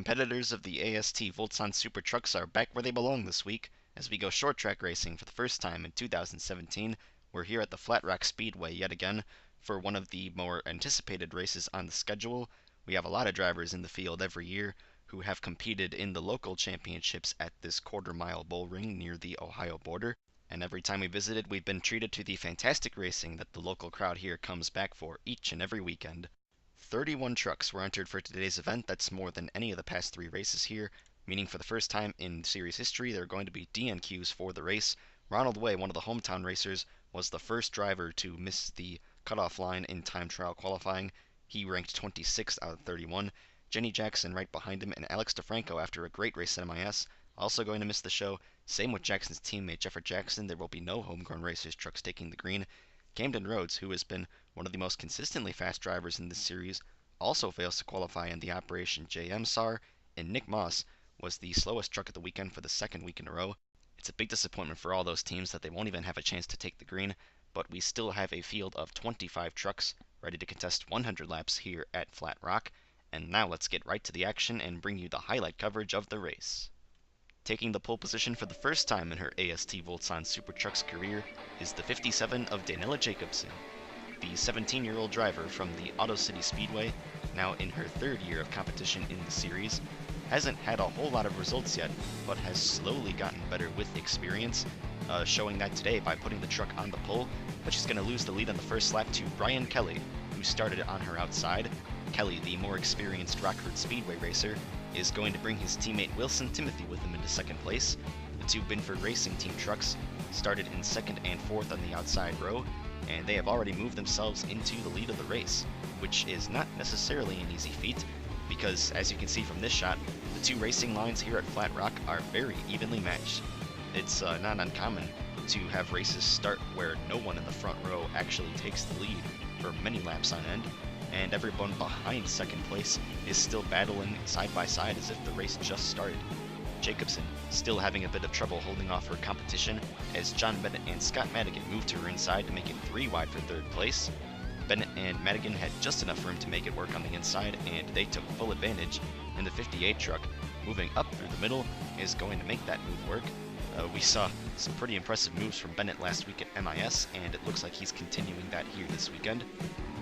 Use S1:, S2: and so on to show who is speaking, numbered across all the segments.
S1: competitors of the AST Voltson Super Trucks are back where they belong this week as we go short track racing for the first time in 2017. We're here at the Flat Rock Speedway yet again for one of the more anticipated races on the schedule. We have a lot of drivers in the field every year who have competed in the local championships at this quarter-mile bullring near the Ohio border. And every time we visited, we've been treated to the fantastic racing that the local crowd here comes back for each and every weekend. 31 trucks were entered for today's event. That's more than any of the past 3 races here, meaning for the first time in series history there are going to be DNQs for the race. Ronald Way, one of the hometown racers, was the first driver to miss the cutoff line in time trial qualifying. He ranked 26th out of 31. Jenny Jackson right behind him, and Alex DeFranco, after a great race at MIS, also going to miss the show. Same with Jackson's teammate Jeffrey Jackson. There will be no homegrown racers trucks taking the green. Camden Rhodes, who has been one of the most consistently fast drivers in this series, also fails to qualify in the Operation JM SAR, and Nick Moss was the slowest truck of the weekend for the second week in a row. It's a big disappointment for all those teams that they won't even have a chance to take the green, but we still have a field of 25 trucks ready to contest 100 laps here at Flat Rock. And now let's get right to the action and bring you the highlight coverage of the race. Taking the pole position for the first time in her AST Voltson Super Trucks career is the 57 of Daniela Jacobson. The 17-year-old driver from the Auto City Speedway, now in her 3rd year of competition in the series, hasn't had a whole lot of results yet, but has slowly gotten better with experience, showing that today by putting the truck on the pole. But she's going to lose the lead on the first lap to Brian Kelly, who started on her outside. Kelly, the more experienced Rockford Speedway racer, is going to bring his teammate Wilson Timothy with him into second place. The 2 Binford Racing Team trucks started in 2nd and 4th on the outside row, and they have already moved themselves into the lead of the race, which is not necessarily an easy feat, because as you can see from this shot, the 2 racing lines here at Flat Rock are very evenly matched. It's not uncommon to have races start where no one in the front row actually takes the lead for many laps on end, and everyone behind second place is still battling side by side as if the race just started. Jacobson still having a bit of trouble holding off her competition as John Bennett and Scott Madigan moved to her inside to make it 3 wide for 3rd place. Bennett and Madigan had just enough room to make it work on the inside, and they took full advantage, and the 58 truck moving up through the middle is going to make that move work. We saw some pretty impressive moves from Bennett last week at MIS, and it looks like he's continuing that here this weekend.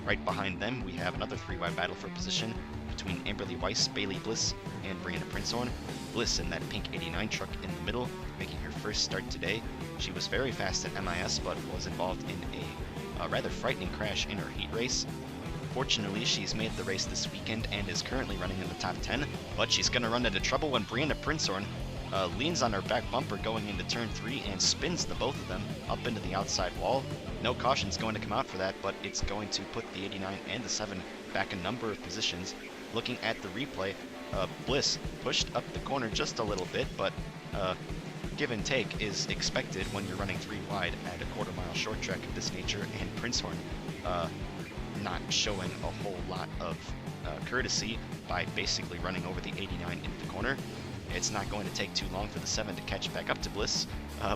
S1: Right behind them, we have another 3-wide battle for position between Amberly Weiss, Bailey Bliss, and Brianna Princehorn. Bliss in that pink 89 truck in the middle, making her first start today. She was very fast at MIS, but was involved in a rather frightening crash in her heat race. Fortunately, she's made the race this weekend and is currently running in the top 10, but she's going to run into trouble when Brianna Princehorn leans on her back bumper going into turn 3 and spins the both of them up into the outside wall. No caution's going to come out for that, but it's going to put the 89 and the 7 back a number of positions. Looking at the replay, Bliss pushed up the corner just a little bit, but give and take is expected when you're running 3 wide at a quarter-mile short track of this nature, and Princehorn not showing a whole lot of courtesy by basically running over the 89 into the corner. It's not going to take too long for the 7 to catch back up to Bliss,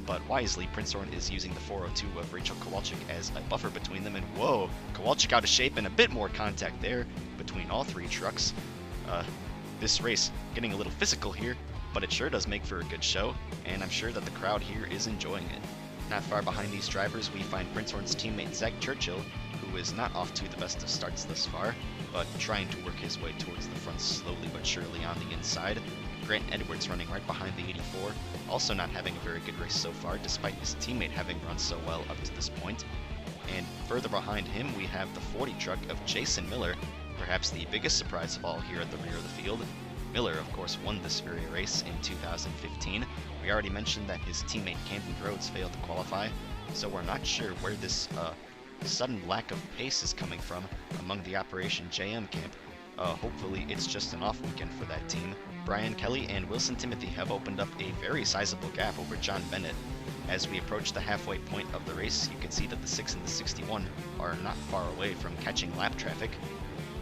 S1: but wisely, Princehorn is using the 402 of Rachel Kowalczyk as a buffer between them, and whoa, Kowalczyk out of shape and a bit more contact there between all 3 trucks. This race getting a little physical here, but it sure does make for a good show, and I'm sure that the crowd here is enjoying it. Not far behind these drivers, we find Princehorn's teammate Zach Churchill, who is not off to the best of starts thus far, but trying to work his way towards the front slowly but surely on the inside. Grant Edwards running right behind the 84, also not having a very good race so far, despite his teammate having run so well up to this point. And further behind him, we have the 40 truck of Jason Miller, perhaps the biggest surprise of all here at the rear of the field. Miller, of course, won this very race in 2015. We already mentioned that his teammate Camden Rhodes failed to qualify, so we're not sure where this sudden lack of pace is coming from among the Operation JM camp. Hopefully it's just an off weekend for that team. Brian Kelly and Wilson Timothy have opened up a very sizable gap over John Bennett. As we approach the halfway point of the race, you can see that the 6 and the 61 are not far away from catching lap traffic.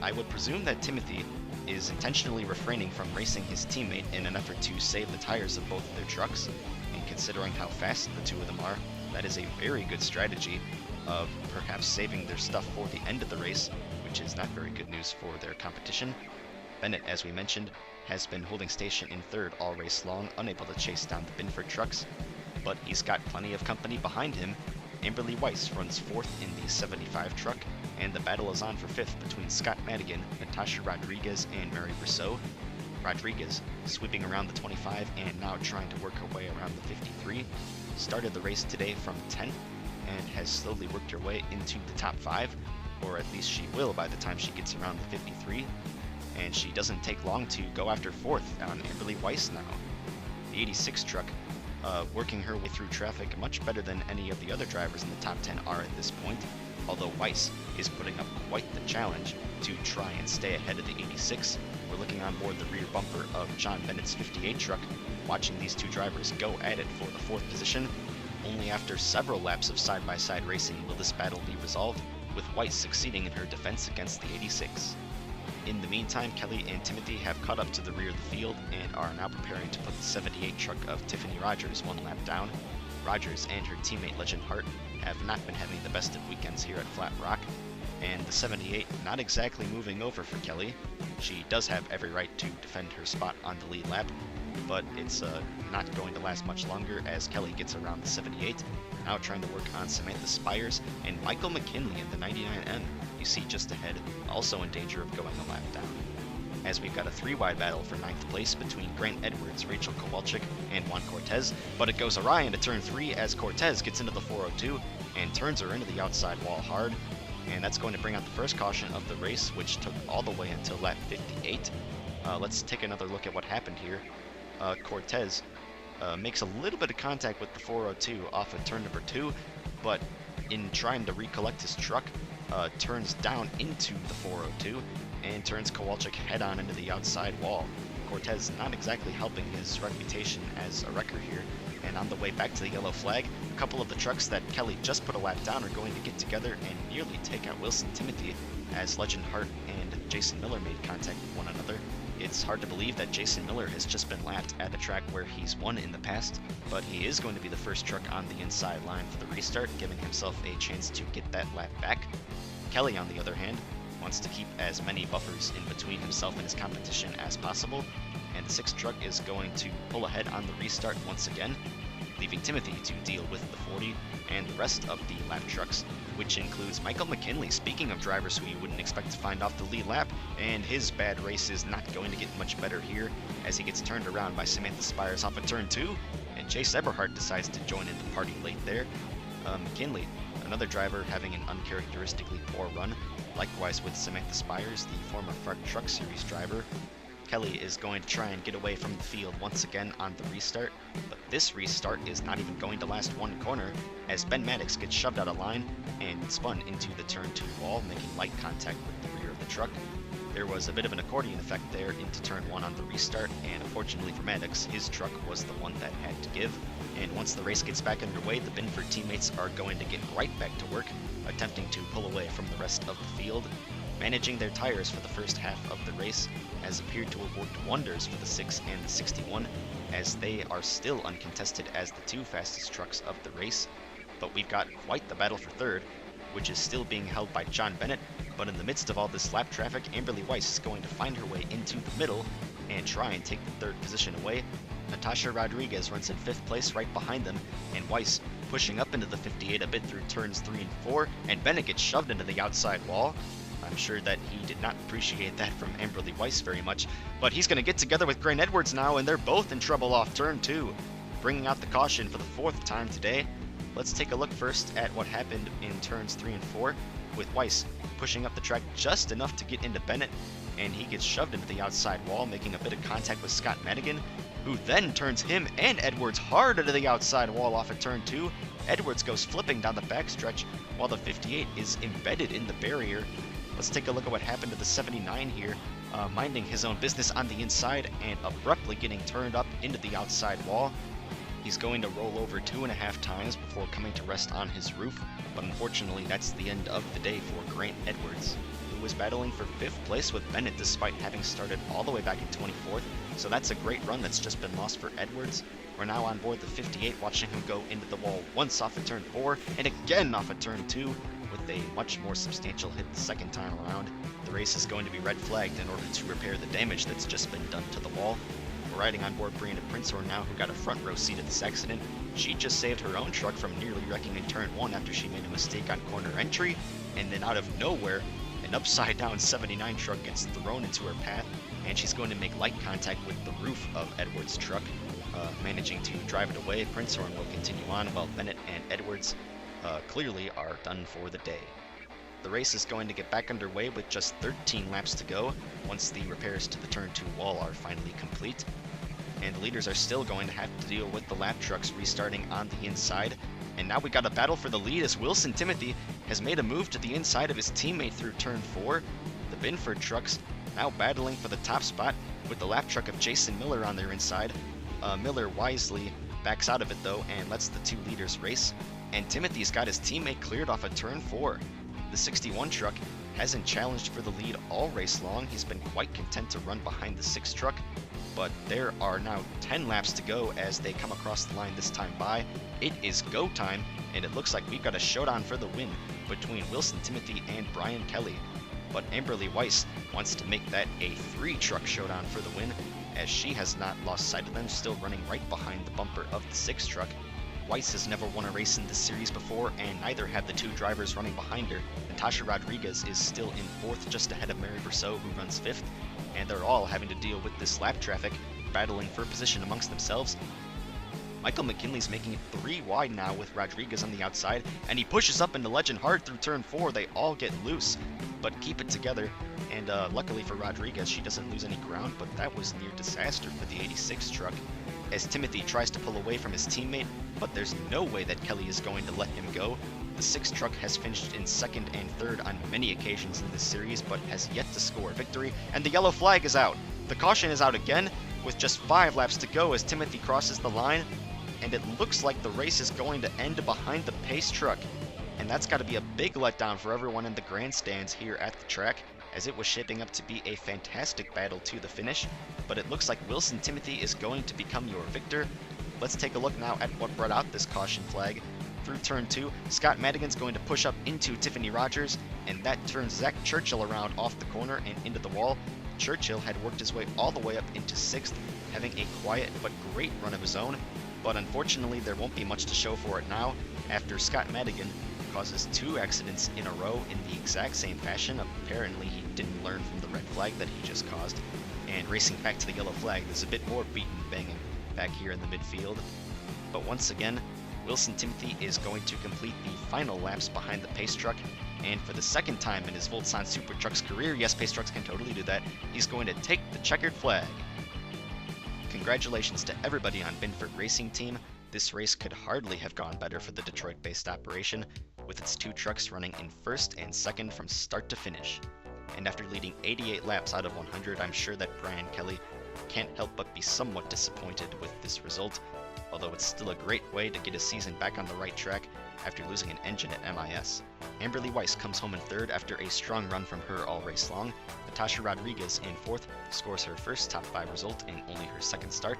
S1: I would presume that Timothy is intentionally refraining from racing his teammate in an effort to save the tires of both of their trucks, and considering how fast the 2 of them are, that is a very good strategy of perhaps saving their stuff for the end of the race, which is not very good news for their competition. Bennett, as we mentioned, has been holding station in third all race long, unable to chase down the Binford trucks, but he's got plenty of company behind him. Amberly Weiss runs fourth in the 75 truck, and the battle is on for fifth between Scott Madigan, Natasha Rodriguez, and Mary Brousseau. Rodriguez, sweeping around the 25 and now trying to work her way around the 53, started the race today from 10th and has slowly worked her way into the top 5, or at least she will by the time she gets around the 53, and she doesn't take long to go after 4th on Amberly Weiss now. The 86 truck, working her way through traffic much better than any of the other drivers in the top 10 are at this point, although Weiss is putting up quite the challenge to try and stay ahead of the 86. We're looking on board the rear bumper of John Bennett's 58 truck, watching these two drivers go at it for the 4th position. Only after several laps of side-by-side racing will this battle be resolved, with Weiss succeeding in her defense against the 86. In the meantime, Kelly and Timothy have caught up to the rear of the field and are now preparing to put the 78 truck of Tiffany Rogers one lap down. Rogers and her teammate Legend Hart have not been having the best of weekends here at Flat Rock, and the 78 not exactly moving over for Kelly. She does have every right to defend her spot on the lead lap, but it's not going to last much longer as Kelly gets around the 78, now trying to work on Samantha Spires and Michael McKinley in the 99M, you see just ahead, also in danger of going a lap down. As we've got a 3-wide battle for 9th place between Grant Edwards, Rachel Kowalczyk, and Juan Cortez, but it goes awry into turn 3 as Cortez gets into the 402 and turns her into the outside wall hard, and that's going to bring out the first caution of the race, which took all the way until lap 58. Let's take another look at what happened here. Cortez makes a little bit of contact with the 402 off of turn number 2, but in trying to recollect his truck, turns down into the 402 and turns Kowalczyk head-on into the outside wall. Cortez not exactly helping his reputation as a wrecker here, and on the way back to the yellow flag, a couple of the trucks that Kelly just put a lap down are going to get together and nearly take out Wilson Timothy as Legend Hart and Jason Miller made contact with one another. It's hard to believe that Jason Miller has just been lapped at a track where he's won in the past, but he is going to be the first truck on the inside line for the restart, giving himself a chance to get that lap back. Kelly, on the other hand, wants to keep as many buffers in between himself and his competition as possible, and the 6th truck is going to pull ahead on the restart once again, leaving Timothy to deal with the 40 and the rest of the lap trucks, which includes Michael McKinley, speaking of drivers who you wouldn't expect to find off the lead lap, and his bad race is not going to get much better here as he gets turned around by Samantha Spires off of turn 2, and Chase Eberhardt decides to join in the party late there. McKinley, another driver having an uncharacteristically poor run, likewise with Samantha Spires, the former Fart Truck Series driver. Kelly is going to try and get away from the field once again on the restart, but this restart is not even going to last one corner as Ben Maddox gets shoved out of line and spun into the turn 2 wall, making light contact with the rear of the truck. There was a bit of an accordion effect there into turn 1 on the restart, and unfortunately for Maddox, his truck was the one that had to give. And once the race gets back underway, the Binford teammates are going to get right back to work, attempting to pull away from the rest of the field. Managing their tires for the first half of the race has appeared to have worked wonders for the 6 and the 61, as they are still uncontested as the 2 fastest trucks of the race. But we've got quite the battle for 3rd, which is still being held by John Bennett, but in the midst of all this lap traffic, Amberly Weiss is going to find her way into the middle and try and take the 3rd position away. Natasha Rodriguez runs in 5th place right behind them, and Weiss pushing up into the 58 a bit through turns 3 and 4, and Bennett gets shoved into the outside wall. I'm sure that he did not appreciate that from Amberly Weiss very much, but he's going to get together with Grant Edwards now, and they're both in trouble off turn 2, bringing out the caution for the 4th time today. Let's take a look first at what happened in turns 3 and 4, with Weiss pushing up the track just enough to get into Bennett, and he gets shoved into the outside wall, making a bit of contact with Scott Madigan, who then turns him and Edwards hard into the outside wall off of turn 2. Edwards goes flipping down the backstretch, while the 58 is embedded in the barrier. Let's take a look at what happened to the 79 here, minding his own business on the inside and abruptly getting turned up into the outside wall. He's going to roll over 2.5 times before coming to rest on his roof, but unfortunately that's the end of the day for Grant Edwards, who was battling for 5th place with Bennett despite having started all the way back in 24th, so that's a great run that's just been lost for Edwards. We're now on board the 58, watching him go into the wall once off of turn 4, and again off of turn 2, with a much more substantial hit the second time around. The race is going to be red flagged in order to repair the damage that's just been done to the wall. We're riding on board Brandon Princehorn now, who got a front row seat of this accident. She just saved her own truck from nearly wrecking in turn 1 after she made a mistake on corner entry, and then out of nowhere, an upside down 79 truck gets thrown into her path, and she's going to make light contact with the roof of Edwards' truck, managing to drive it away. Princehorn will continue on while Bennett and Edwards clearly are done for the day. The race is going to get back underway with just 13 laps to go once the repairs to the turn 2 wall are finally complete. And the leaders are still going to have to deal with the lap trucks restarting on the inside. And now we got a battle for the lead as Wilson Timothy has made a move to the inside of his teammate through turn 4. The Binford trucks now battling for the top spot with the lap truck of Jason Miller on their inside. Miller wisely backs out of it though and lets the two leaders race. And Timothy's got his teammate cleared off of turn 4. The 61 truck hasn't challenged for the lead all race long. He's been quite content to run behind the 6 truck. But there are now 10 laps to go as they come across the line this time by. It is go time, and it looks like we've got a showdown for the win between Wilson Timothy and Brian Kelly. But Amberly Weiss wants to make that a 3-truck showdown for the win, as she has not lost sight of them, still running right behind the bumper of the 6 truck. Weiss has never won a race in this series before, and neither have the 2 drivers running behind her. Natasha Rodriguez is still in 4th, just ahead of Mary Brousseau, who runs 5th, and they're all having to deal with this lap traffic, battling for position amongst themselves. Michael McKinley's making it 3 wide now with Rodriguez on the outside, and he pushes up into Legend hard through turn 4. They all get loose, but keep it together, and luckily for Rodriguez, she doesn't lose any ground, but that was near disaster for the 86 truck, as Timothy tries to pull away from his teammate, but there's no way that Kelly is going to let him go. The 6 truck has finished in 2nd and 3rd on many occasions in this series, but has yet to score a victory, and the yellow flag is out. The caution is out again, with just 5 laps to go as Timothy crosses the line, and it looks like the race is going to end behind the pace truck. And that's got to be a big letdown for everyone in the grandstands here at the track, as it was shaping up to be a fantastic battle to the finish, but it looks like Wilson Timothy is going to become your victor. Let's take a look now at what brought out this caution flag. Through turn 2, Scott Madigan's going to push up into Tiffany Rogers, and that turns Zach Churchill around off the corner and into the wall. Churchill had worked his way all the way up into 6th, having a quiet but great run of his own, but unfortunately there won't be much to show for it now, after Scott Madigan causes 2 accidents in a row in the exact same fashion. Apparently he didn't learn from the red flag that he just caused, and racing back to the yellow flag, there's a bit more beating and banging back here in the midfield. But once again, Wilson Timothy is going to complete the final laps behind the pace truck, and for the 2nd time in his Voltson Super Trucks career, yes, pace trucks can totally do that, he's going to take the checkered flag. Congratulations to everybody on Binford Racing Team. This race could hardly have gone better for the Detroit-based operation, with its 2 trucks running in 1st and 2nd from start to finish. And after leading 88 laps out of 100, I'm sure that Brian Kelly can't help but be somewhat disappointed with this result, although it's still a great way to get his season back on the right track after losing an engine at MIS. Amberly Weiss comes home in 3rd after a strong run from her all race long. Natasha Rodriguez in 4th scores her first top 5 result in only her 2nd start.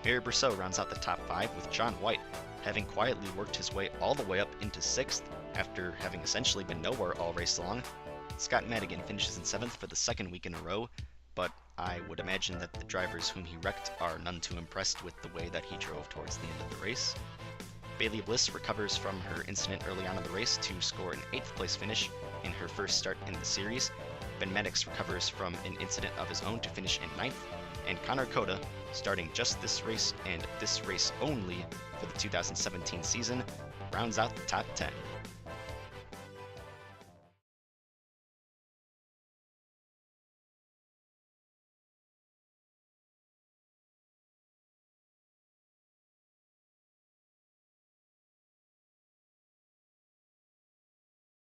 S1: Mary Brousseau rounds out the top 5 with John White having quietly worked his way all the way up into 6th after having essentially been nowhere all race long. Scott Madigan finishes in 7th for the 2nd week in a row, but I would imagine that the drivers whom he wrecked are none too impressed with the way that he drove towards the end of the race. Bailey Bliss recovers from her incident early on in the race to score an 8th place finish in her first start in the series. Ben Maddox recovers from an incident of his own to finish in 9th, and Connor Coda, starting just this race and this race only for the 2017 season, rounds out the top 10.